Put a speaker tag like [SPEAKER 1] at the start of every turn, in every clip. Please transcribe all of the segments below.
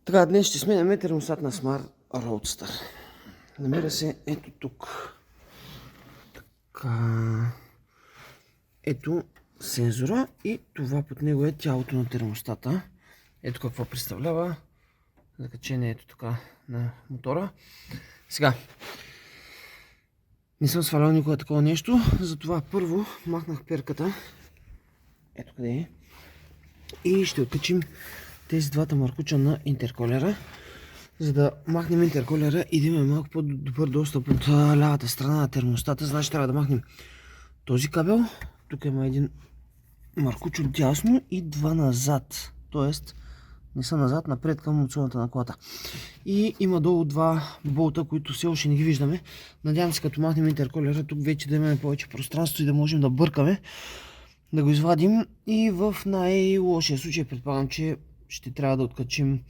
[SPEAKER 1] Така, днес ще сменяме термостат на Smart Roadster. Намира се ето тук. Така. Ето сензора и това под него е тялото на термостата. Ето какво представлява. Закачение ето така на мотора. Сега. Не съм свалял никога такова нещо, затова първо махнах перката. Ето къде е. И ще откачим тези двата маркуча на интерколера, за да махнем интерколера и да имаме малко по-добър достъп от лявата страна на термостата. Значи трябва да махнем този кабел. Тук има един маркуч от дясно и два назад. Тоест, не са назад, напред към отсоната на колата. И има долу два болта, които все още не ги виждаме. Надявам се, като махнем интерколера, тук вече да имаме повече пространство и да можем да бъркаме, да го извадим. И в най-лошия случай предполагам, че ще трябва да откачим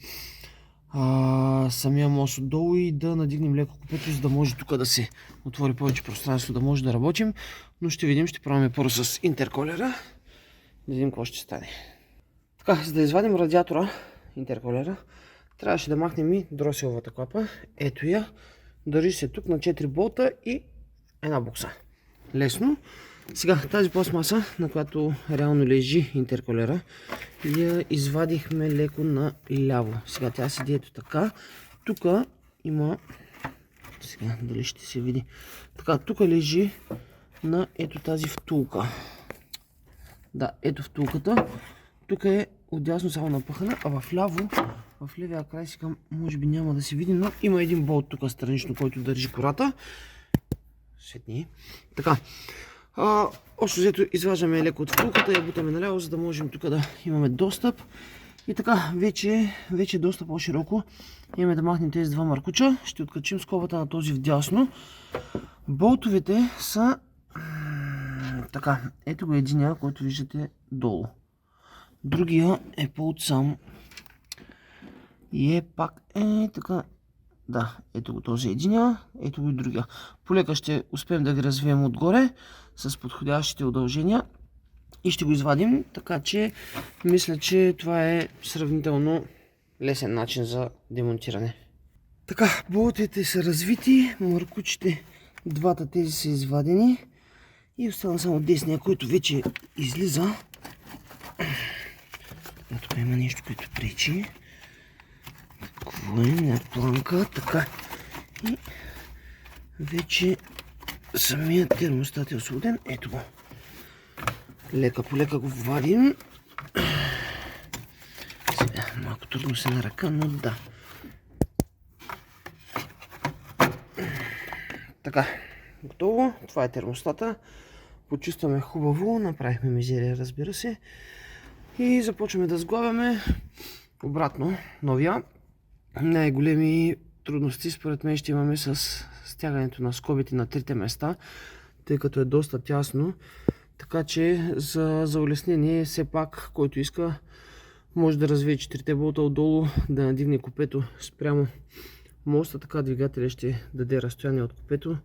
[SPEAKER 1] самия мост отдолу и да надигнем леко купето, за да може тук да се отвори повече пространство, да може да работим. Но ще видим, ще пробваме първо с интерколера, да видим какво ще стане. Така, за да извадим радиатора, интерколера, трябваше да махнем и дроселовата клапа. Ето я. Държи се тук на 4 болта и една букса. Лесно. Сега тази пластмаса, на която реално лежи интерколера, я извадихме леко наляво. Сега тя седи ето така. Тук има... Сега дали ще се види. Така, тук лежи на ето тази втулка. Да, ето втулката. Тук е отдясно само напъхана, а в левия край сега може би няма да се види, но има един болт тук странично, който държи кората. Светни. Така. Общо взето изваждаме леко от втулката и я бутаме наляво, за да можем тук да имаме достъп. И така, вече е доста по-широко. Имаме да махнем тези два маркуча. Ще откачим скобата на този вдясно. Болтовете са така. Ето го единия, който виждате долу. Другия е по-отсам. И е пак така. Да, ето го този единия, ето го и другия. Полека ще успеем да ги развием отгоре с подходящите удължения и ще го извадим, така че мисля, че това е сравнително лесен начин за демонтиране. Така, болтите са развити, маркучите, двата тези са извадени и остана само десния, който вече излиза. Тук има нещо, което пречи. Какво е? На планка. Така. И вече самият термостат е освободен. Ето го. Лека по лека го вадим. Сега малко трудно се на ръка, но да. Така. Готово. Това е термостата. Почувстваме хубаво. Направихме мизерия, разбира се. И започваме да сглавяме обратно новия. Най-големи трудности според мен ще имаме с стягането на скобите на трите места, тъй като е доста тясно. Така че за улеснение все пак, който иска, може да развие 4 болта отдолу, да надигне купето спрямо моста. Така двигателя ще даде разстояние от купето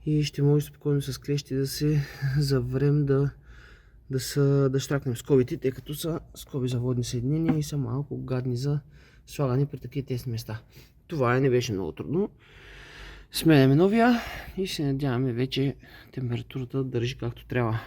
[SPEAKER 1] и ще може спокойно с клещи да се заврем да штракнем скобите, тъй като са скоби за водни съединения и са малко гадни за слагане при такива тесни места. Това не беше много трудно. Сменяме новия и се надяваме вече температурата да държи както трябва.